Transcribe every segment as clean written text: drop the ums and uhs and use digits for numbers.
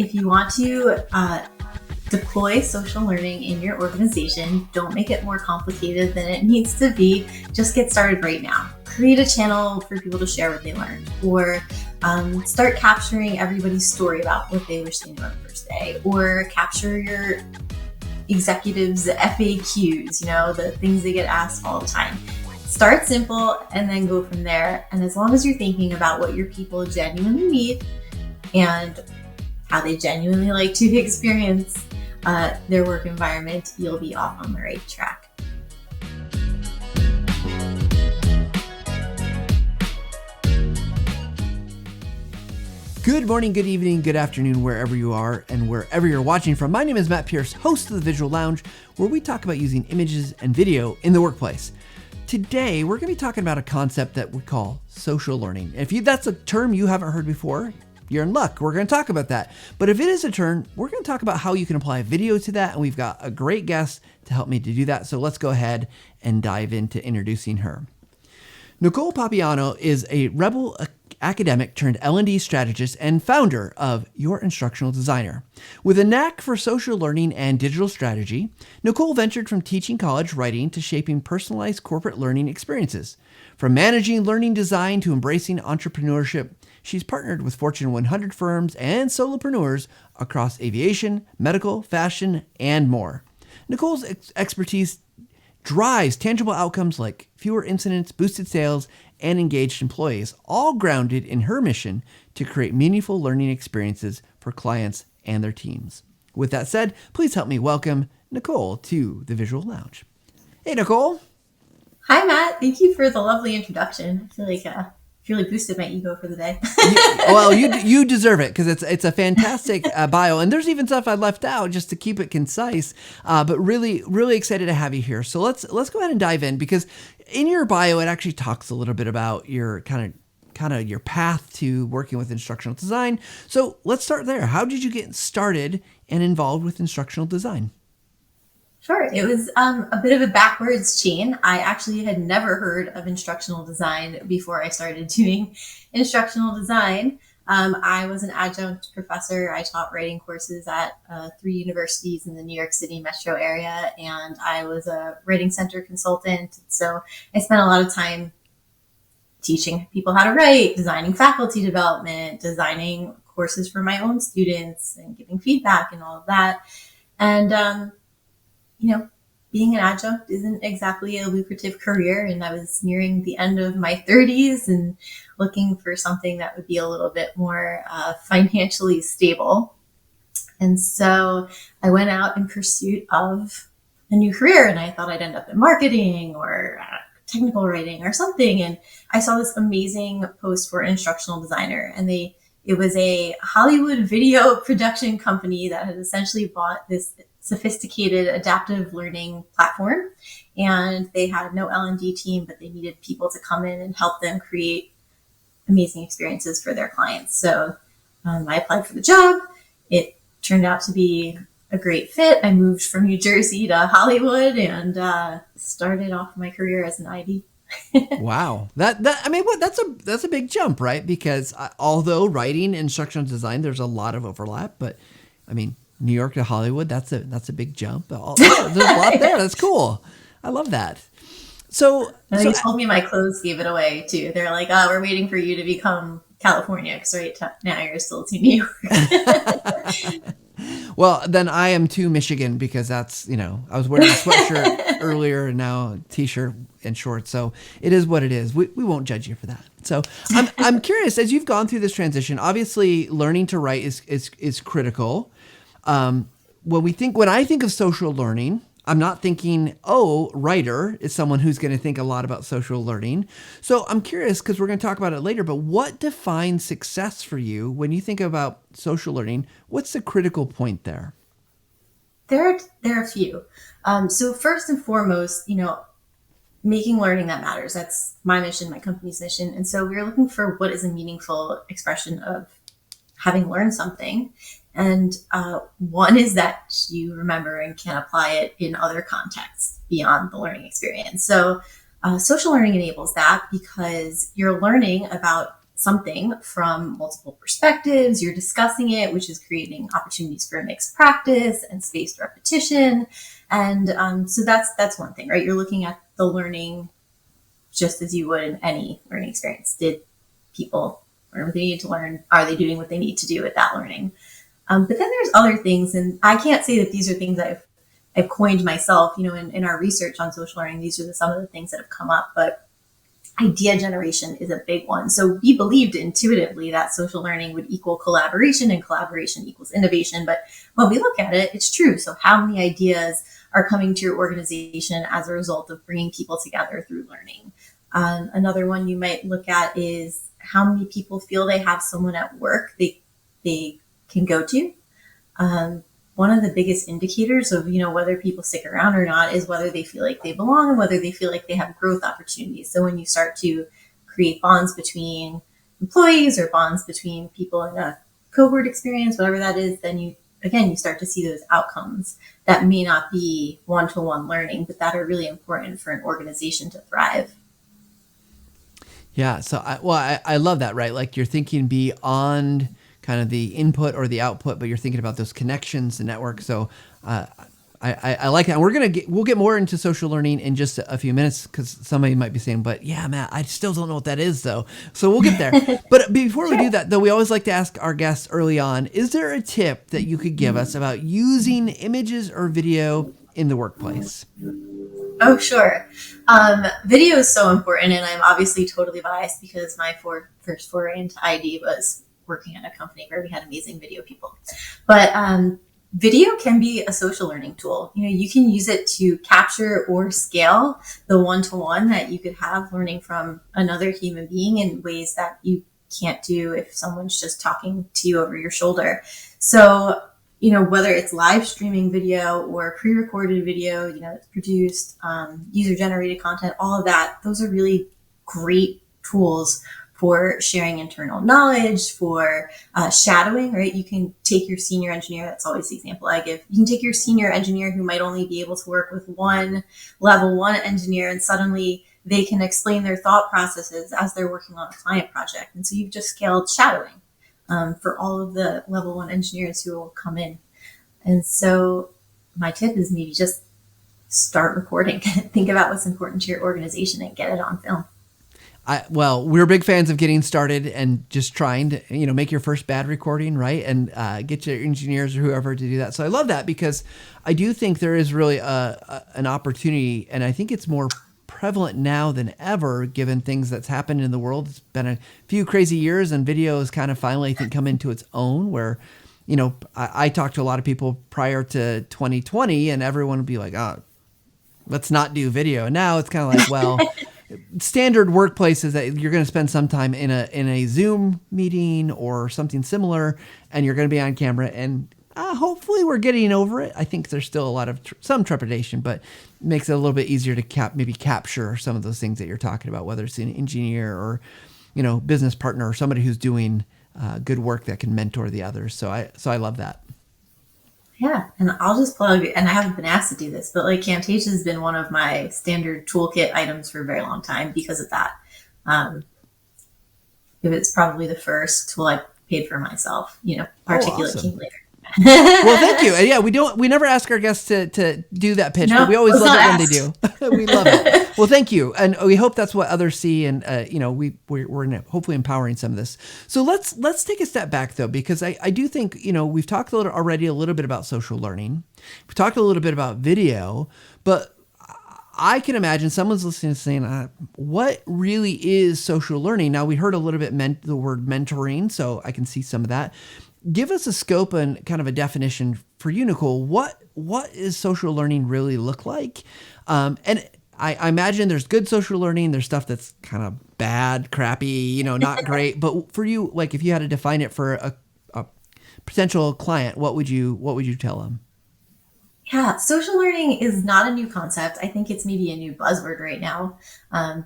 If you want to deploy social learning in your organization, don't make it more complicated than it needs to be. Just get started right now. Create a channel for people to share what they learned, or start capturing everybody's story about what they wish they knew on the first day, or capture your executives' FAQs, the things they get asked all the time. Start simple and then go from there. And as long as you're thinking about what your people genuinely need and how they genuinely like to experience their work environment, you'll be off on the right track. Good morning, good evening, good afternoon, wherever you are and wherever you're watching from. My name is Matt Pierce, host of the Visual Lounge, where we talk about using images and video in the workplace. Today, we're going to be talking about a concept that we call social learning. If that's a term you haven't heard before, you're in luck. We're going to talk about that. But if it is a term, we're going to talk about how you can apply video to that. And we've got a great guest to help me to do that. So let's go ahead and dive into introducing her. Nicole Papaioannou is a rebel academic turned L&D strategist and founder of Your Instructional Designer. With a knack for social learning and digital strategy, Nicole ventured from teaching college writing to shaping personalized corporate learning experiences. From managing learning design to embracing entrepreneurship, she's partnered with Fortune 100 firms and solopreneurs across aviation, medical, fashion, and more. Nicole's expertise drives tangible outcomes like fewer incidents, boosted sales, and engaged employees, all grounded in her mission to create meaningful learning experiences for clients and their teams. With that said, please help me welcome Nicole to the Visual Lounge. Hey, Nicole. Hi, Matt. Thank you for the lovely introduction. I feel like really boosted my ego for the day. You deserve it because it's a fantastic bio, and there's even stuff I left out just to keep it concise. But really, really excited to have you here. So let's go ahead and dive in, because in your bio it actually talks a little bit about your kind of your path to working with instructional design. So let's start there. How did you get started and involved with instructional design? Sure. It was a bit of a backwards chain. I actually had never heard of instructional design before I started doing instructional design. I was an adjunct professor. I taught writing courses at 3 universities in the New York City metro area, and I was a writing center consultant. So I spent a lot of time teaching people how to write, designing faculty development, designing courses for my own students, and giving feedback and all of that. And being an adjunct isn't exactly a lucrative career, and I was nearing the end of my 30s and looking for something that would be a little bit more financially stable. And so I went out in pursuit of a new career, and I thought I'd end up in marketing or technical writing or something. And I saw this amazing post for instructional designer, and it was a Hollywood video production company that had essentially bought this sophisticated adaptive learning platform, and they had no L&D team, but they needed people to come in and help them create amazing experiences for their clients. So I applied for the job. It turned out to be a great fit. I moved from New Jersey to Hollywood and started off my career as an ID. Wow. That's a big jump, right? Because although writing and instructional design, there's a lot of overlap, but I mean, New York to Hollywood, that's a big jump. There's a lot there. That's cool. I love that. So they told me my clothes gave it away too. They're like, "Oh, we're waiting for you to become California, because right now you're still to New York." Well, then I am to Michigan, because that's, I was wearing a sweatshirt earlier and now a t-shirt and shorts. So it is what it is. We won't judge you for that. So I'm curious, as you've gone through this transition, obviously learning to write is critical. When I think of social learning, I'm not thinking, writer is someone who's going to think a lot about social learning. So I'm curious, because we're going to talk about it later, but what defines success for you when you think about social learning? What's the critical point there? There are a few. So first and foremost, making learning that matters. That's my mission, my company's mission. And so we're looking for what is a meaningful expression of having learned something. And one is that you remember and can apply it in other contexts beyond the learning experience. So social learning enables that, because you're learning about something from multiple perspectives. You're discussing it, which is creating opportunities for mixed practice and spaced repetition. And so that's one thing, right? You're looking at the learning just as you would in any learning experience. Did people learn what they need to learn? Are they doing what they need to do with that learning? But then there's other things, and I can't say that these are things I've coined myself. In our research on social learning, these are some of the things that have come up. But idea generation is a big one. So we believed intuitively that social learning would equal collaboration and collaboration equals innovation. But when we look at it, it's true. So how many ideas are coming to your organization as a result of bringing people together through learning? Another one you might look at is how many people feel they have someone at work they can go to. One of the biggest indicators of, whether people stick around or not is whether they feel like they belong and whether they feel like they have growth opportunities. So when you start to create bonds between employees or bonds between people in a cohort experience, whatever that is, then you start to see those outcomes that may not be one-to-one learning, but that are really important for an organization to thrive. Yeah. So I love that, right? Like you're thinking beyond kind of the input or the output, but you're thinking about those connections, the network. So I like that. And we'll get more into social learning in just a few minutes because somebody might be saying, but yeah, Matt, I still don't know what that is though. So we'll get there. But before we do that though, we always like to ask our guests early on, is there a tip that you could give us about using images or video in the workplace? Oh, sure. Video is so important, and I'm obviously totally biased because my first foray into ID was working at a company where we had amazing video people. But video can be a social learning tool. You can use it to capture or scale the one-to-one that you could have learning from another human being in ways that you can't do if someone's just talking to you over your shoulder. So whether it's live streaming video or pre-recorded video, it's produced, user-generated content, all of that, those are really great tools for sharing internal knowledge, for shadowing, right? You can take your senior engineer, that's always the example I give. You can take your senior engineer who might only be able to work with one level one engineer, and suddenly they can explain their thought processes as they're working on a client project. And so you've just scaled shadowing for all of the level one engineers who will come in. And so my tip is maybe just start recording. Think about what's important to your organization and get it on film. Well, we're big fans of getting started and just trying to, make your first bad recording, right? And get your engineers or whoever to do that. So I love that because I do think there is really an opportunity, and I think it's more prevalent now than ever, given things that's happened in the world. It's been a few crazy years, and video has kind of finally, I think, come into its own where, I talked to a lot of people prior to 2020 and everyone would be like, oh, let's not do video. And now it's kind of like, well, standard workplaces that you're going to spend some time in a Zoom meeting or something similar, and you're going to be on camera, and hopefully we're getting over it. I think there's still a lot of some trepidation, but it makes it a little bit easier to capture some of those things that you're talking about, whether it's an engineer or, business partner or somebody who's doing good work that can mentor the others. So I love that. Yeah, and I'll just plug, and I haven't been asked to do this, but Camtasia has been one of my standard toolkit items for a very long time because of that. It's probably the first tool I paid for myself. Articulate awesome. came later. Well, thank you. And yeah, we never ask our guests to do that pitch, but we always love it when they do. We love it. Well, thank you. And we hope that's what others see. And, we're hopefully empowering some of this. So let's take a step back though, because I do think, we've talked already a little bit about social learning. We've talked a little bit about video, but I can imagine someone's listening and saying, what really is social learning? Now we heard a little bit the word mentoring, so I can see some of that. Give us a scope and kind of a definition for you, Nicole. What is social learning really look like? And I imagine there's good social learning. There's stuff that's kind of bad, crappy, not great. But for you, like if you had to define it for a potential client, what would you tell them? Yeah, social learning is not a new concept. I think it's maybe a new buzzword right now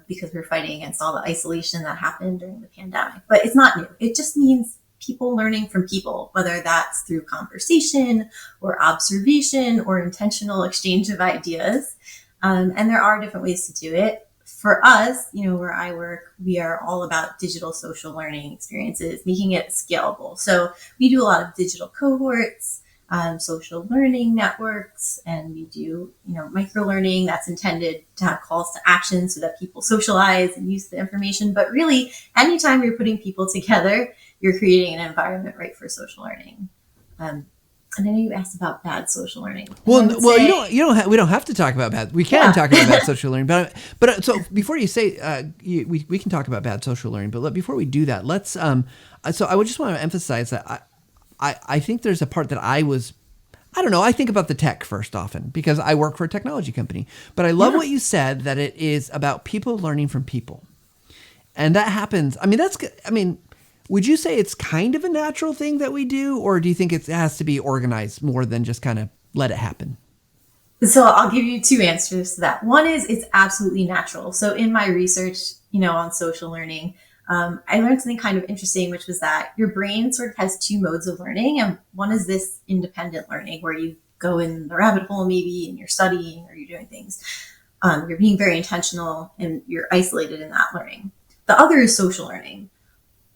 because we're fighting against all the isolation that happened during the pandemic. But it's not new. It just means people learning from people, whether that's through conversation or observation or intentional exchange of ideas. And there are different ways to do it. for us, where I work, we are all about digital social learning experiences, making it scalable. So we do a lot of digital cohorts, social learning networks, and we do, micro learning that's intended to have calls to action so that people socialize and use the information. But really, anytime you're putting people together, you're creating an environment right for social learning. And I know you asked about bad social learning. Well, we don't have to talk about bad. We can talk about bad social learning, but so before you say we can talk about bad social learning, but before we do that, let's. So I would just want to emphasize that I think there's a part that I don't know. I think about the tech first often because I work for a technology company, but I love what you said, that it is about people learning from people, and that happens. Would you say it's kind of a natural thing that we do, or do you think it has to be organized more than just kind of let it happen? So I'll give you two answers to that. One is it's absolutely natural. So in my research, on social learning, I learned something kind of interesting, which was that your brain sort of has two modes of learning. And one is this independent learning where you go in the rabbit hole maybe and you're studying or you're doing things. You're being very intentional and you're isolated in that learning. The other is social learning.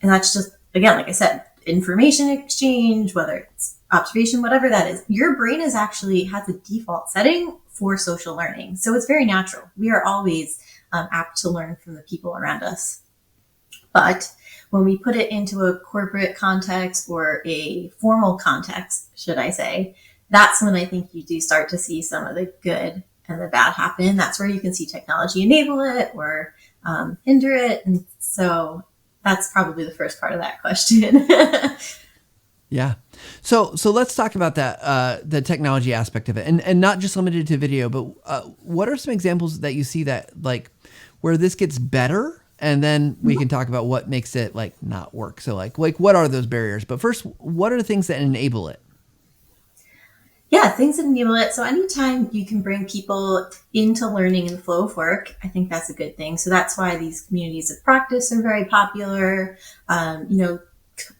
And that's just, again, like I said, information exchange, whether it's observation, whatever that is. Your brain has a default setting for social learning. So it's very natural. We are always apt to learn from the people around us. But when we put it into a corporate context or a formal context, should I say, that's when I think you do start to see some of the good and the bad happen. That's where you can see technology enable it or hinder it. And so that's probably the first part of that question. Yeah. So let's talk about that, the technology aspect of it, and not just limited to video, but what are some examples that you see that where this gets better, and then we can talk about what makes it not work. So what are those barriers? But first, what are the things that enable it? Yeah, things that enable it. So anytime you can bring people into learning in the flow of work, I think that's a good thing. So that's why these communities of practice are very popular.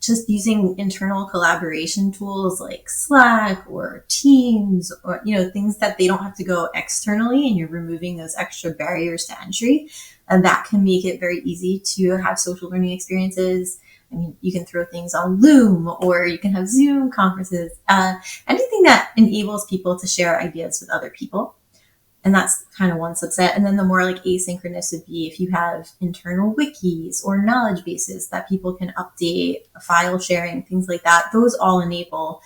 Just using internal collaboration tools like Slack or Teams or, things that they don't have to go externally, and you're removing those extra barriers to entry. And that can make it very easy to have social learning experiences. I mean, you can throw things on Loom or you can have Zoom conferences, anything that enables people to share ideas with other people. And that's kind of one subset. And then the more asynchronous would be if you have internal wikis or knowledge bases that people can update, file sharing, things like that. Those all enable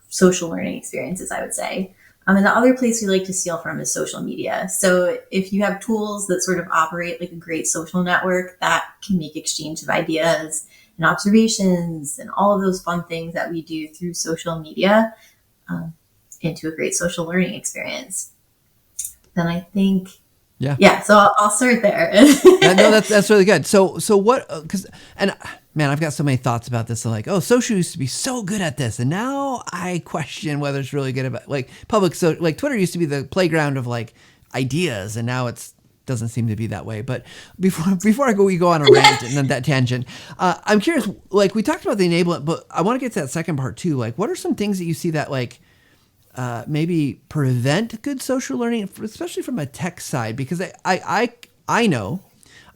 social learning experiences, I would say. And the other place we like to steal from is social media. So if you have tools that sort of operate like a great social network, that can make exchange of ideas and observations and all of those fun things that we do through social media into a great social learning experience. Then I think, so I'll start there. No, that's really good. So what? Man, I've got so many thoughts about this. I'm social used to be so good at this, and now I question whether it's really good about public. So Twitter used to be the playground of ideas, and now it's doesn't seem to be that way. But before we go on a rant and then that tangent, I'm curious. We talked about the enablement, but I want to get to that second part too. What are some things that you see that maybe prevent good social learning, especially from a tech side? Because I know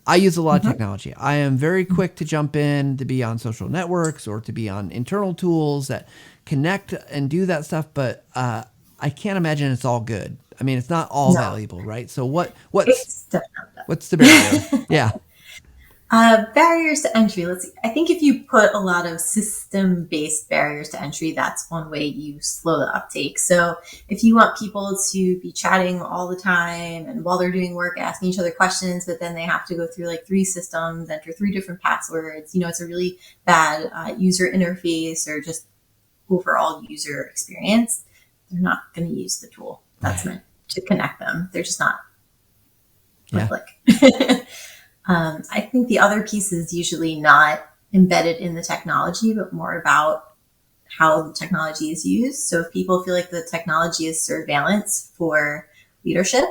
I use a lot of technology. I am very quick to jump in to be on social networks or to be on internal tools that connect and do that stuff. But I can't imagine it's all good. I mean, it's not all valuable, right? So what's the barrier? Yeah. Barriers to entry. Let's see. I think if you put a lot of system-based barriers to entry, that's one way you slow the uptake. So if you want people to be chatting all the time and while they're doing work, asking each other questions, but then they have to go through 3 systems, enter 3 different passwords, it's a really bad user interface or just overall user experience, they're not going to use the tool that's meant to connect them. They're just not. I think the other piece is usually not embedded in the technology, but more about how the technology is used. So if people feel like the technology is surveillance for leadership,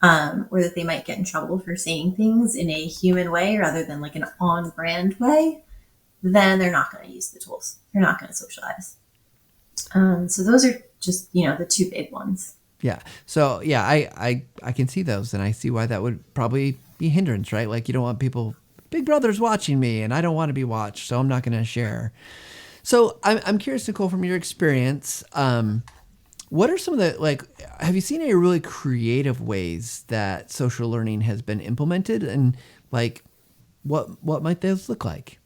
or that they might get in trouble for saying things in a human way rather than an on-brand way, then they're not going to use the tools. They're not going to socialize. So those are just, the 2 big ones. Yeah. So I can see those, and I see why that would probably be a hindrance, right? Like you don't want people, Big Brother's watching me and I don't want to be watched, so I'm not going to share. So I'm curious, Nicole, from your experience, what are some of the, like, have you seen any really creative ways that social learning has been implemented, and like, what might those look like?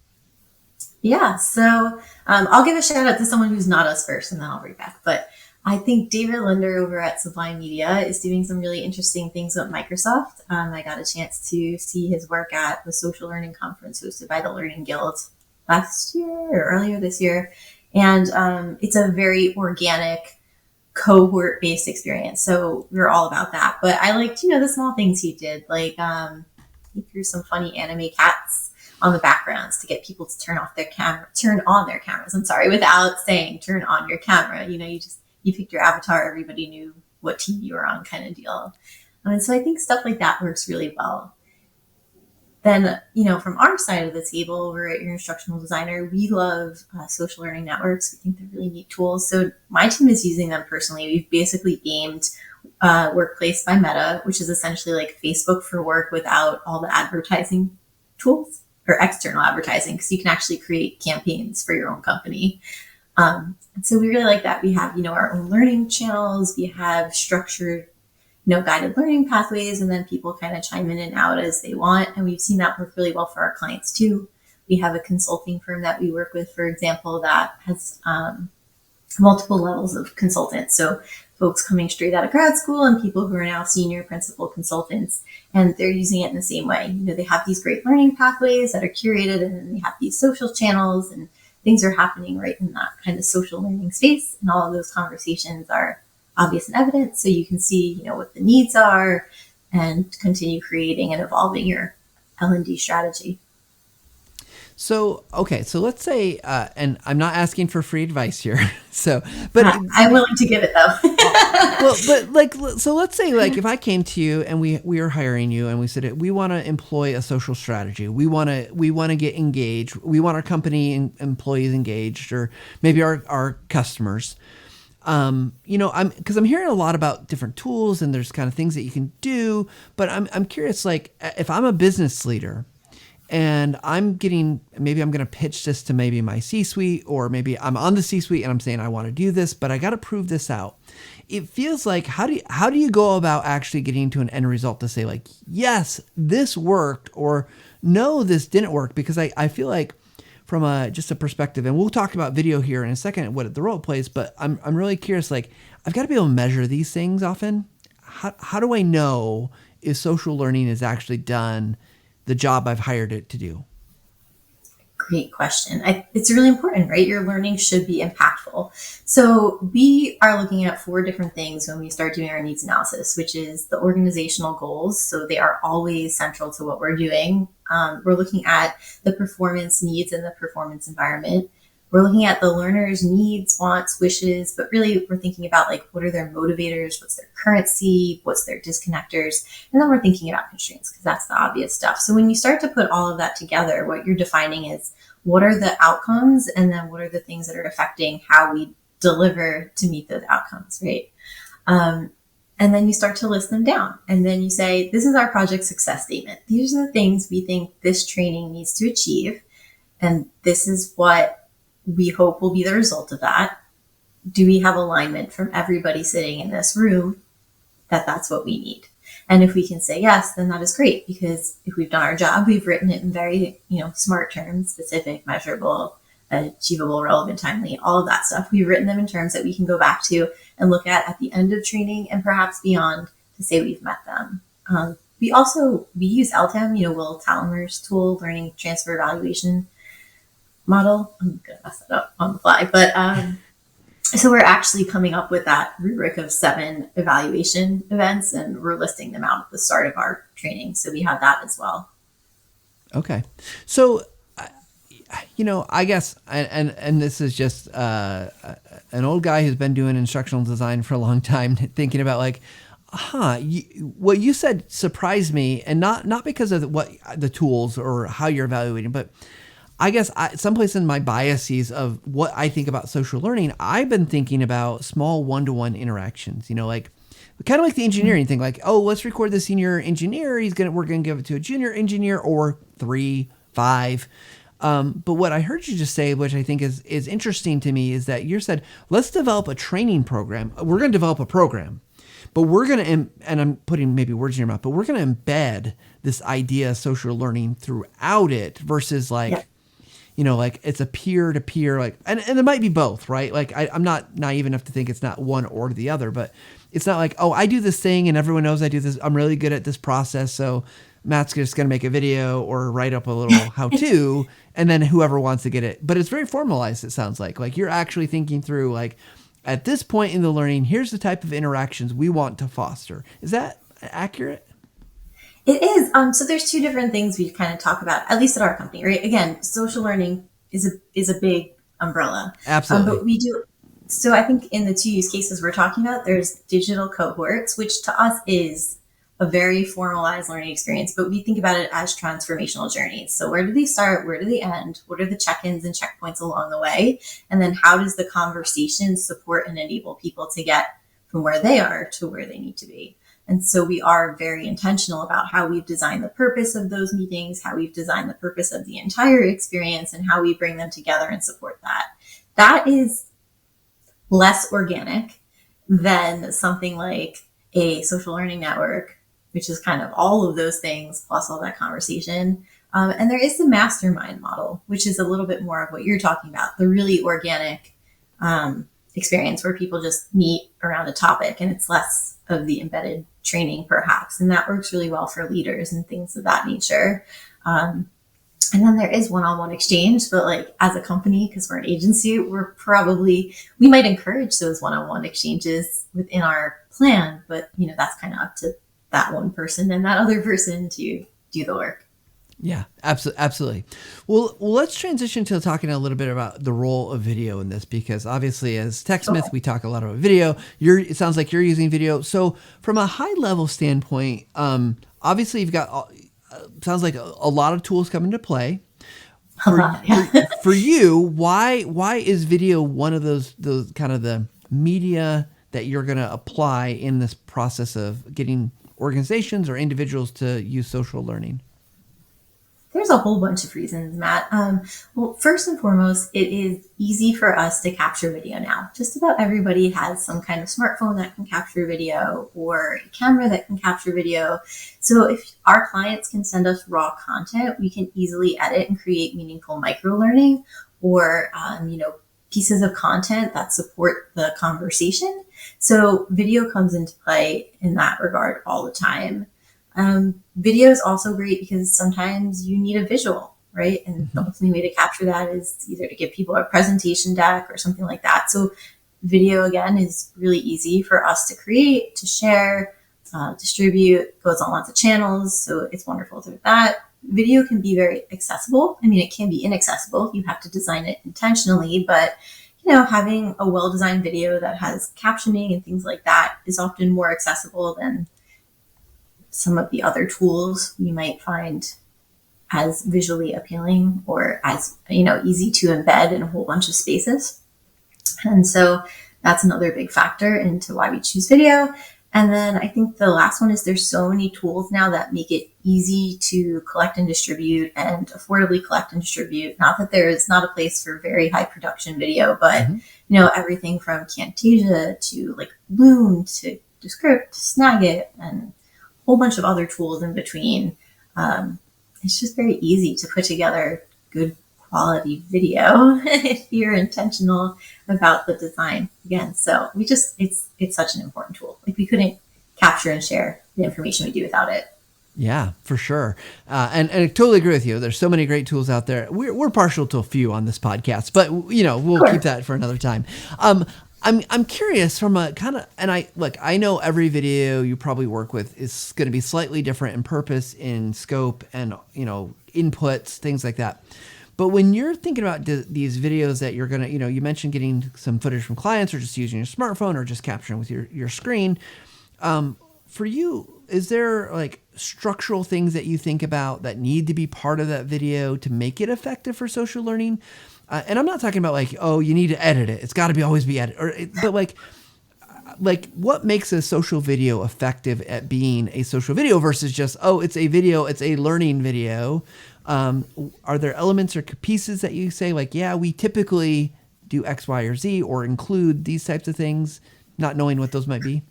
Yeah, so I'll give a shout out to someone who's not us first, and then I'll bring back. But I think David Linder over at Sublime Media is doing some really interesting things with Microsoft. I got a chance to see his work at the Social Learning Conference hosted by the Learning Guild last year or earlier this year. And it's a very organic, cohort-based experience. So we're all about that. But I liked, the small things he did. Like he threw some funny anime cats on the backgrounds to get people to turn on their cameras. I'm sorry, without saying turn on your camera. You picked your avatar, everybody knew what team you were on, kind of deal. And so I think stuff like that works really well. Then, from our side of the table over at Your Instructional Designer, we love social learning networks. We think they're really neat tools. So my team is using them personally. We've basically gamed Workplace by Meta, which is essentially like Facebook for work without all the advertising tools or external advertising, because you can actually create campaigns for your own company. And so we really like that. We have, our own learning channels. We have structured, guided learning pathways, and then people kind of chime in and out as they want. And we've seen that work really well for our clients too. We have a consulting firm that we work with, for example, that has multiple levels of consultants. So folks coming straight out of grad school and people who are now senior principal consultants, and they're using it in the same way. They have these great learning pathways that are curated, and then they have these social channels, and things are happening right in that kind of social learning space. And all of those conversations are obvious and evident. So you can see, what the needs are and continue creating and evolving your L&D strategy. So, okay, so let's say, and I'm not asking for free advice here. But I'm willing to give it though. So let's say like if I came to you and we are hiring you and we said we want to employ a social strategy, we want to get engaged, we want our company employees engaged, or maybe our customers. I'm hearing a lot about different tools and there's kind of things that you can do, but I'm curious, like if I'm a business leader and maybe I'm going to pitch this to maybe my C-suite, or maybe I'm on the C-suite and I'm saying I want to do this, but I got to prove this out. It feels like, how do you go about actually getting to an end result to say like, yes, this worked, or no, this didn't work? Because I feel like from just a perspective, and we'll talk about video here in a second, what the role it plays, but I'm really curious, like I've got to be able to measure these things often. How do I know if social learning has actually done the job I've hired it to do? Great question. It's really important, right? Your learning should be impactful. So we are looking at 4 different things when we start doing our needs analysis, which is the organizational goals. So they are always central to what we're doing. We're looking at the performance needs and the performance environment. We're looking at the learner's needs, wants, wishes, but really we're thinking about like, what are their motivators? What's their currency? What's their disconnectors? And then we're thinking about constraints, because that's the obvious stuff. So when you start to put all of that together, what you're defining is what are the outcomes, and then what are the things that are affecting how we deliver to meet those outcomes, right? And then you start to list them down. And then you say, this is our project success statement. These are the things we think this training needs to achieve. And this is what we hope will be the result of that. Do we have alignment from everybody sitting in this room that that's what we need? And if we can say yes, then that is great, because if we've done our job, we've written it in very, smart terms, specific, measurable, achievable, relevant, timely, all of that stuff. We've written them in terms that we can go back to and look at the end of training and perhaps beyond to say we've met them. We use LTEM, Will Talmer's tool, learning transfer evaluation model. I'm going to mess that up on the fly, but so we're actually coming up with that rubric of 7 evaluation events, and we're listing them out at the start of our training. So we have that as well. Okay. So, I guess, and this is just an old guy who's been doing instructional design for a long time, thinking about like, what you said surprised me, and not because of what the tools or how you're evaluating, but I guess someplace in my biases of what I think about social learning, I've been thinking about small one-to-one interactions, like kind of like the engineering thing, like, oh, let's record the senior engineer. We're going to give it to a junior engineer or 3, 5. But what I heard you just say, which I think is interesting to me, is that you said, let's develop a training program. We're going to develop a program, but we're going to, and I'm putting maybe words in your mouth, but we're going to embed this idea of social learning throughout it versus like, like it's a peer to peer, like, and it might be both, right? Like I'm not naive enough to think it's not one or the other, but it's not like, oh, I do this thing and everyone knows I do this. I'm really good at this process. So Matt's just going to make a video or write up a little how to, and then whoever wants to get it. But it's very formalized. It sounds like you're actually thinking through, like, at this point in the learning, here's the type of interactions we want to foster. Is that accurate? It is. So there's two different things we kind of talk about, at least at our company, right? Again, social learning is a big umbrella. Absolutely. But we do. So I think in the two use cases we're talking about, there's digital cohorts, which to us is a very formalized learning experience, but we think about it as transformational journeys. So where do they start? Where do they end? What are the check-ins and checkpoints along the way? And then how does the conversation support and enable people to get from where they are to where they need to be? And so we are very intentional about how we've designed the purpose of those meetings, how we've designed the purpose of the entire experience, and how we bring them together and support that. That is less organic than something like a social learning network, which is kind of all of those things plus all that conversation. And there is the mastermind model, which is a little bit more of what you're talking about, the really organic experience where people just meet around a topic, and it's less of the embedded training perhaps. And that works really well for leaders and things of that nature. And then there is one-on-one exchange, but like as a company, because we're an agency, we might encourage those one-on-one exchanges within our plan, but that's kind of up to that one person and that other person to do the work. Yeah, absolutely. Well, let's transition to talking a little bit about the role of video in this, because obviously as TechSmith, we talk a lot about video. It sounds like you're using video. So from a high level standpoint, obviously you've got, sounds like a lot of tools come into play. For you, why is video one of those kind of the media that you're going to apply in this process of getting organizations or individuals to use social learning? There's a whole bunch of reasons, Matt. Well, first and foremost, it is easy for us to capture video now. Just about everybody has some kind of smartphone that can capture video or a camera that can capture video. So if our clients can send us raw content, we can easily edit and create meaningful micro-learning or, pieces of content that support the conversation. So video comes into play in that regard all the time. Video is also great because sometimes you need a visual, right? And the only way to capture that is either to give people a presentation deck or something like that. So video, again, is really easy for us to create, to share, distribute, goes on lots of channels. So it's wonderful through that. Video can be very accessible. I mean, it can be inaccessible. You have to design it intentionally, but having a well-designed video that has captioning and things like that is often more accessible than some of the other tools you might find as visually appealing or as, easy to embed in a whole bunch of spaces. And so that's another big factor into why we choose video. And then I think the last one is there's so many tools now that make it easy to collect and distribute and affordably collect and distribute. Not that there is not a place for very high production video, but everything from Camtasia to like Loom to Descript to Snagit and a whole bunch of other tools in between. It's just very easy to put together good quality video if you're intentional about the design again. So it's such an important tool. Like we couldn't capture and share the information we do without it. Yeah, for sure. And I totally agree with you. There's so many great tools out there. We're partial to a few on this podcast, but we'll keep that for another time. I'm curious from a kind of, and I know every video you probably work with is going to be slightly different in purpose, in scope, and inputs, things like that. But when you're thinking about these videos that you're going to, you mentioned getting some footage from clients or just using your smartphone or just capturing with your screen. For you, is there like structural things that you think about that need to be part of that video to make it effective for social learning? And I'm not talking about like, oh, you need to edit it. It's got to always be edited. But like, like what makes a social video effective at being a social video versus just, oh, it's a video, it's a learning video. Are there elements or pieces that you say like, yeah, we typically do X, Y, or Z or include these types of things, not knowing what those might be?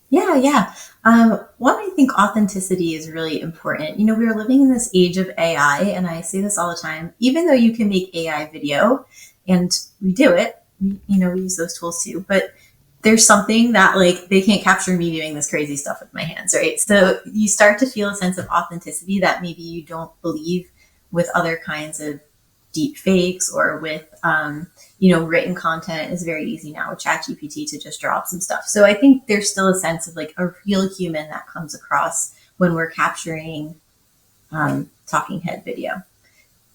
Yeah. One, I think authenticity is really important. We are living in this age of AI, and I say this all the time. Even though you can make AI video, and we do it, we use those tools too, but there's something that like they can't capture me doing this crazy stuff with my hands, right? So you start to feel a sense of authenticity that maybe you don't believe with other kinds of deep fakes or with written content. Is very easy now with ChatGPT to just drop some stuff. So I think there's still a sense of like a real human that comes across when we're capturing talking head video.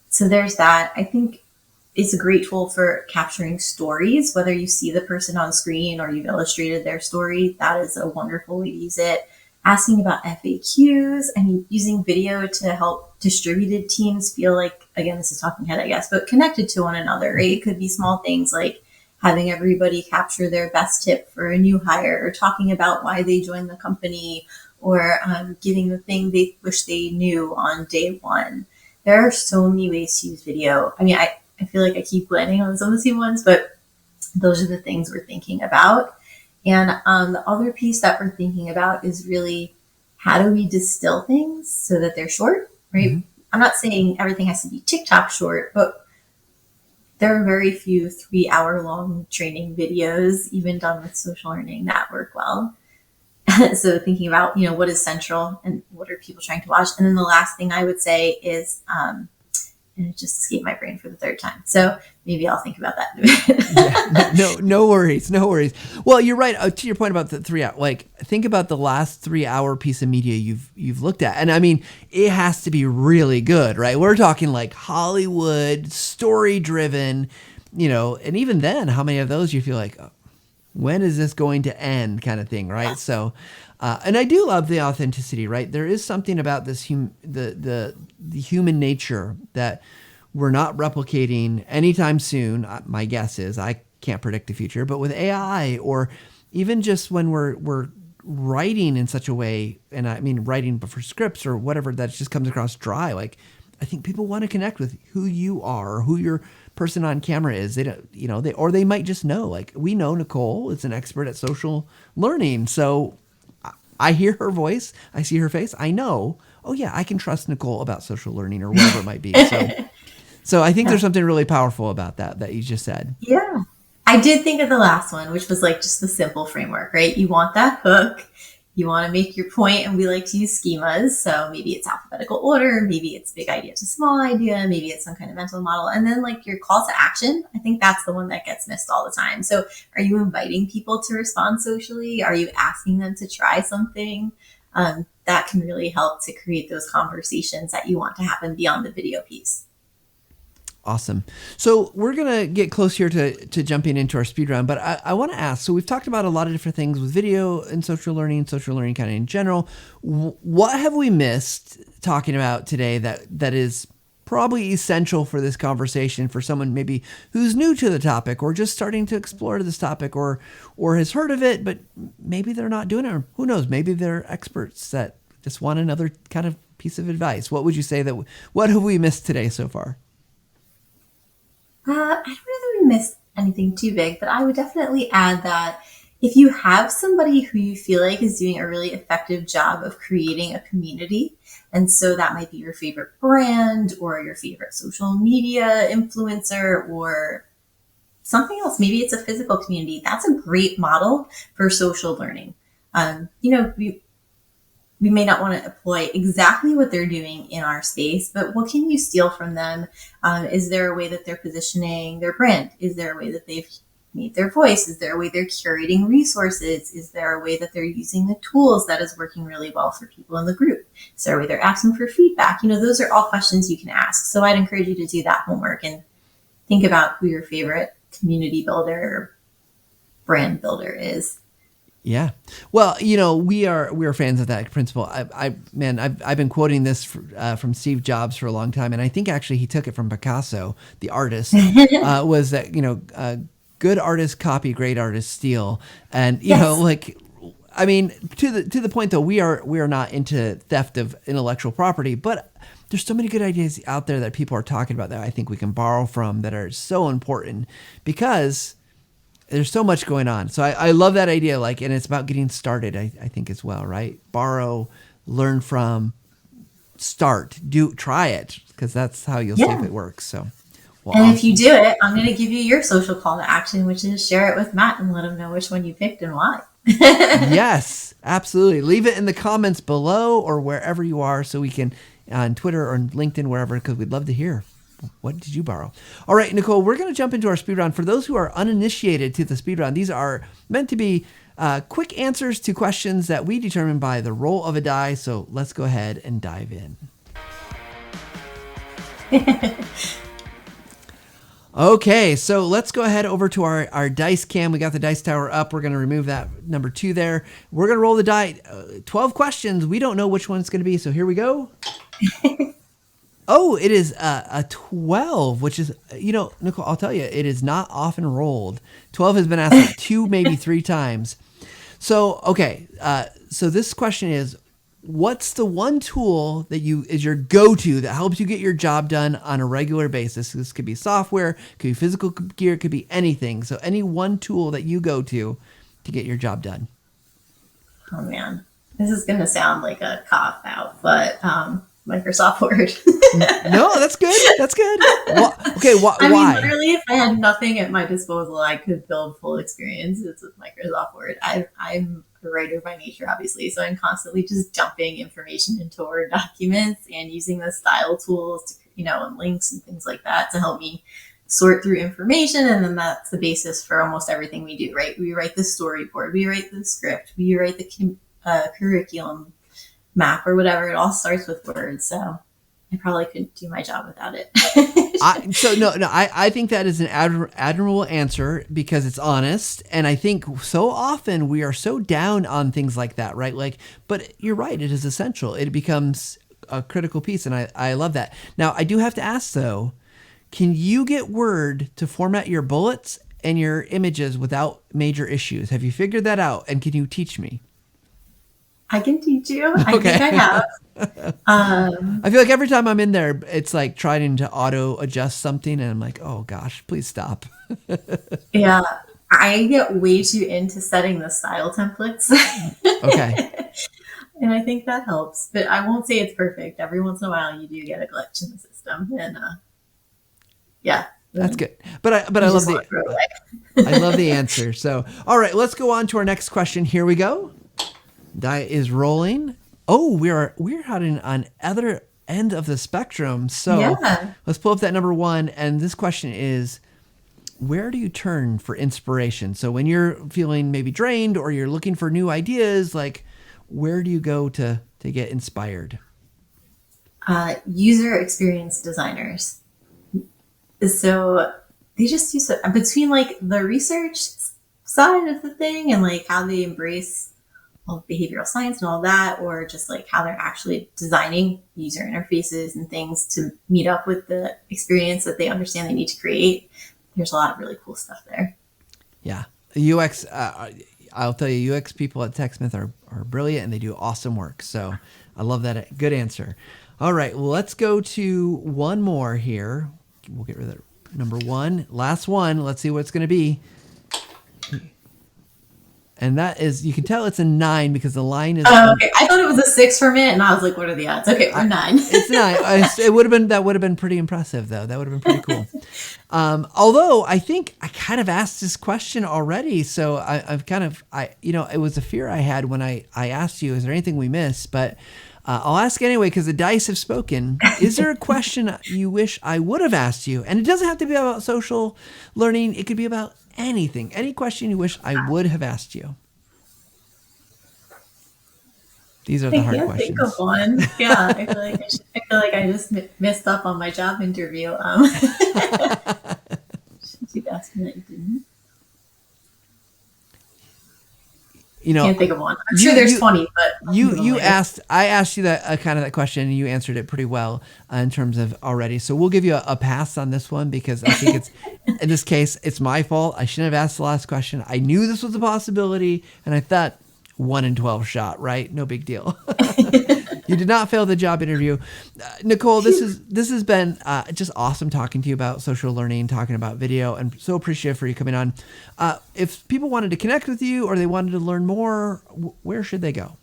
So there's that. I think it's a great tool for capturing stories, whether you see the person on screen or you've illustrated their story. That is a wonderful way to use it. Asking about FAQs and using video to help distributed teams feel like, again, this is talking head, I guess, but connected to one another, right? It could be small things like having everybody capture their best tip for a new hire or talking about why they joined the company or giving the thing they wish they knew on day one. There are so many ways to use video. I mean, I feel like I keep landing on some of the same ones, but those are the things we're thinking about. And the other piece that we're thinking about is really how do we distill things so that they're short, right? Mm-hmm. I'm not saying everything has to be TikTok short, but there are very few 3-hour long training videos, even done with social learning, that work well. So thinking about, what is central and what are people trying to watch? And then the last thing I would say is, and it just escaped my brain for the third time. So maybe I'll think about that. No worries. Well, you're right. To your point about the 3 hour, like think about the last 3-hour piece of media you've looked at. And I mean, it has to be really good, right? We're talking like Hollywood, story driven, and even then, how many of those you feel like, oh, when is this going to end kind of thing, right? Yeah. So, and I do love the authenticity, right? There is something about this the human nature that we're not replicating anytime soon. My guess is, I can't predict the future, but with AI or even just when we're writing in such a way, and I mean writing for scripts or whatever, that just comes across dry. Like, I think people want to connect with who you are, or who your person on camera is. They don't, or they might just know, like, we know Nicole is an expert at social learning. So I hear her voice, I see her face, I know, oh yeah, I can trust Nicole about social learning or whatever it might be. So I think there's something really powerful about that you just said. Yeah. I did think of the last one, which was like just the simple framework, right? You want that hook. You want to make your point, and we like to use schemas. So maybe it's alphabetical order, maybe it's big idea to small idea, maybe it's some kind of mental model. And then like your call to action, I think that's the one that gets missed all the time. So are you inviting people to respond socially? Are you asking them to try something? That can really help to create those conversations that you want to happen beyond the video piece. Awesome. So we're going to get close here to jumping into our speed round, but I want to ask, so we've talked about a lot of different things with video and social learning kind of in general. What have we missed talking about today that is probably essential for this conversation for someone maybe who's new to the topic or just starting to explore this topic or has heard of it, but maybe they're not doing it, or who knows, maybe they're experts that just want another kind of piece of advice. What would you say what have we missed today so far? I don't know that we missed anything too big, but I would definitely add that if you have somebody who you feel like is doing a really effective job of creating a community, and so that might be your favorite brand or your favorite social media influencer or something else, maybe it's a physical community, that's a great model for social learning. We may not want to employ exactly what they're doing in our space, but what can you steal from them? Is there a way that they're positioning their brand? Is there a way that they've made their voice? Is there a way they're curating resources? Is there a way that they're using the tools that is working really well for people in the group? Is there a way they're asking for feedback? Those are all questions you can ask. So I'd encourage you to do that homework and think about who your favorite community builder or brand builder is. Yeah. Well, we are fans of that principle. I've been quoting this from Steve Jobs for a long time. And I think actually he took it from Picasso, the artist, was that, good artists copy, great artists steal. And, you know, Yes. like, I mean, to the point though, we are not into theft of intellectual property, but there's so many good ideas out there that people are talking about that I think we can borrow from that are so important because there's so much going on. So I love that idea. Like, and it's about getting started, I think as well, right? Borrow, learn from, try it, because that's how you'll see if Yeah. it works. So, well, And if you awesome. do it, I'm going to give you your social call to action, which is share it with Matt and let him know which one you picked and why. Yes, absolutely. Leave it in the comments below or wherever you are so we can, on Twitter or LinkedIn, wherever, because we'd love to hear. What did you borrow? All right, Nicole, we're going to jump into our speed round. For those who are uninitiated to the speed round, these are meant to be quick answers to questions that we determine by the roll of a die. So let's go ahead and dive in. Okay, so let's go ahead over to our dice cam. We got the dice tower up. We're going to remove that number 2 there. We're going to roll the die. 12 questions. We don't know which one it's going to be, so here we go. Oh, it is a 12, which is, you know, Nicole, I'll tell you, it is not often rolled. 12 has been asked like 2, maybe 3 times. So, okay, so this question is, what's the one tool that is your go-to that helps you get your job done on a regular basis? This could be software, could be physical gear, could be anything. So any one tool that you go to get your job done. Oh man, this is going to sound like a cop out, but Microsoft Word. No, that's good. That's good. Okay, I why? mean, literally, if I had nothing at my disposal, I could build full experiences with Microsoft Word. I'm a writer by nature, obviously, so I'm constantly just dumping information into Word documents and using the style tools, to, you know, and links and things like that to help me sort through information. And then that's the basis for almost everything we do, right? We write the storyboard, we write the script, we write the curriculum map or whatever. It all starts with Word, so I probably couldn't do my job without it. I think that is an admirable answer because it's honest. And I think so often we are so down on things like that, right? Like, but you're right. It is essential. It becomes a critical piece. And I love that. Now, I do have to ask though, can you get Word to format your bullets and your images without major issues? Have you figured that out? And can you teach me? I can teach you. I Okay. think I have. I feel like every time I'm in there, it's like trying to auto adjust something, and I'm like, oh gosh, please stop. Yeah, I get way too into setting the style templates. Okay. And I think that helps, but I won't say it's perfect. Every once in a while, you do get a glitch in the system, and yeah, That's good. But I love I love the answer. So, all right, let's go on to our next question. Here we go. Die is rolling. Oh, we're on other end of the spectrum. So Yeah. let's pull up that number 1. And this question is, where do you turn for inspiration? So when you're feeling maybe drained or you're looking for new ideas, like where do you go to get inspired? User experience designers. So they just use it between like the research side of the thing and like how they embrace all behavioral science and all that, or just like how they're actually designing user interfaces and things to meet up with the experience that they understand they need to create. There's a lot of really cool stuff there. Yeah. UX, I'll tell you, UX people at TechSmith are brilliant and they do awesome work. So I love that. Good answer. All right. Well, let's go to one more here. We'll get rid of that number 1. Last one. Let's see what it's going to be. And that is, you can tell it's a 9 because the line is. Oh, okay. I thought it was a 6 for a minute, and I was like, "What are the odds?" Okay, we're 9. It's 9. That would have been pretty impressive, though. That would have been pretty cool. Although I think I kind of asked this question already, so I've kind of, it was a fear I had when I asked you, is there anything we missed? But I'll ask anyway because the dice have spoken. Is there a question you wish I would have asked you? And it doesn't have to be about social learning. It could be about anything. Any question you wish I would have asked you. These are the hard questions. Think of one. Yeah, I feel like I just messed up on my job interview. Should you ask me that you didn't? You know, Can't think of one. I'm sure there's 20, but I asked you that kind of that question, and you answered it pretty well in terms of already. So we'll give you a pass on this one because I think it's in this case it's my fault. I shouldn't have asked the last question. I knew this was a possibility, and I thought 1 in 12 shot, right? No big deal. You did not fail the job interview. Nicole, this has been just awesome talking to you about social learning, talking about video, and so appreciative for you coming on. If people wanted to connect with you or they wanted to learn more, where should they go?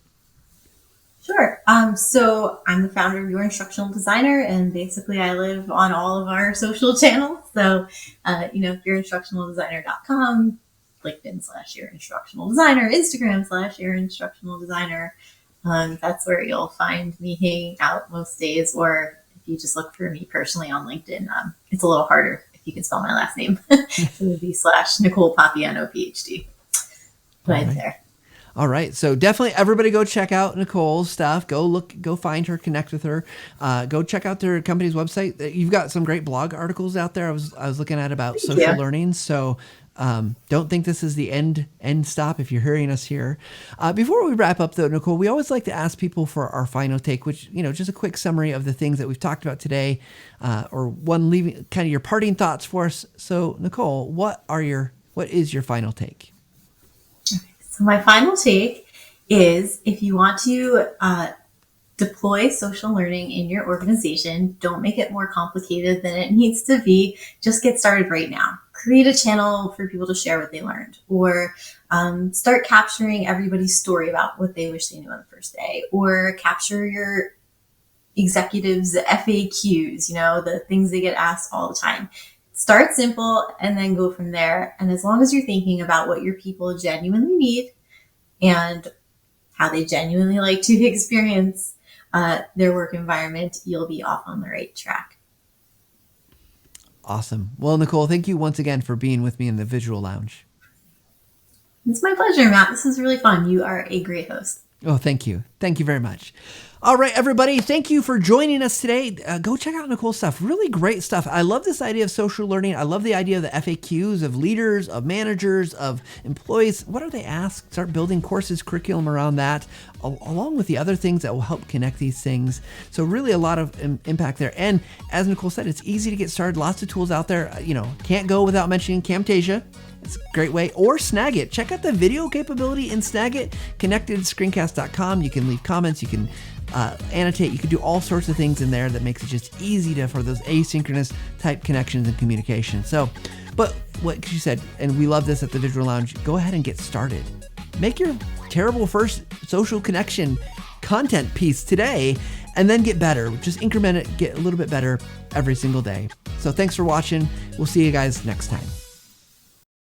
Sure. So I'm the founder of Your Instructional Designer, and basically I live on all of our social channels. So, yourinstructionaldesigner.com, LinkedIn/Your Instructional Designer, Instagram/Your Instructional Designer. That's where you'll find me hanging out most days, or if you just look for me personally on LinkedIn, it's a little harder if you can spell my last name. It would be /Nicole Papaioannou PhD. Right there. All right. So definitely everybody go check out Nicole's stuff. Go find her, connect with her. Go check out their company's website. You've got some great blog articles out there. I was looking at about social learning. So don't think this is the end stop if you're hearing us here. Before we wrap up though, Nicole, we always like to ask people for our final take, which, just a quick summary of the things that we've talked about today, or one leaving kind of your parting thoughts for us. So Nicole, what is your final take? So my final take is, if you want to deploy social learning in your organization, don't make it more complicated than it needs to be. Just get started right now. Create a channel for people to share what they learned, or start capturing everybody's story about what they wish they knew on the first day, or capture your executives' FAQs, the things they get asked all the time. Start simple and then go from there. And as long as you're thinking about what your people genuinely need and how they genuinely like to experience their work environment, you'll be off on the right track. Awesome. Well, Nicole, thank you once again for being with me in the Visual Lounge. It's my pleasure, Matt. This is really fun. You are a great host. Oh, thank you. Thank you very much. All right, everybody. Thank you for joining us today. Go check out Nicole's stuff. Really great stuff. I love this idea of social learning. I love the idea of the FAQs of leaders, of managers, of employees. What do they ask? Start building courses, curriculum around that, along with the other things that will help connect these things. So really a lot of impact there. And as Nicole said, it's easy to get started. Lots of tools out there. Can't go without mentioning Camtasia. It's a great way. Or Snagit. Check out the video capability in Snagit. ConnectedScreencast.com. You can leave comments. You can annotate. You can do all sorts of things in there that makes it just easy for those asynchronous type connections and communication. So, but what she said, and we love this at the Visual Lounge, go ahead and get started. Make your terrible first social connection content piece today, and then get better. Just increment it, get a little bit better every single day. So thanks for watching. We'll see you guys next time.